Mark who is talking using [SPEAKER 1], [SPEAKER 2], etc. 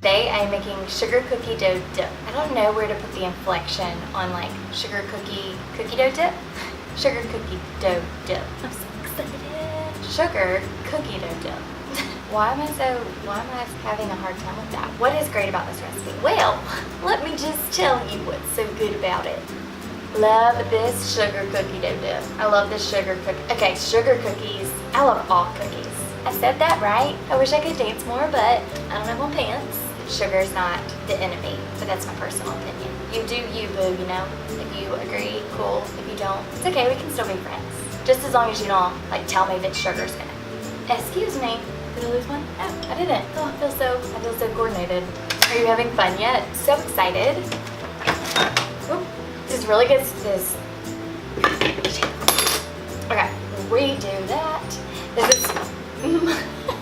[SPEAKER 1] Today I'm making sugar cookie dough dip. I don't know where to put the inflection on like sugar cookie dough dip. Sugar cookie dough dip. I'm so excited. Sugar cookie dough dip. Why am I having a hard time with that? What is great about this recipe? Well, let me just tell you what's so good about it. Love this sugar cookie dough dip. I love this sugar cookie. Okay, sugar cookies. I love all cookies. I said that right. I wish I could dance more, but I don't have on pants. Sugar's not the enemy, but that's my personal opinion. You do you, boo, you know? If you agree, cool. If you don't, it's okay, we can still be friends. Just as long as you don't, like, tell me that sugar's in it. Excuse me, did I lose one? No, I didn't. Oh, I feel so coordinated. Are you having fun yet? So excited. Oop, this is really good. This. Okay, redo that. This is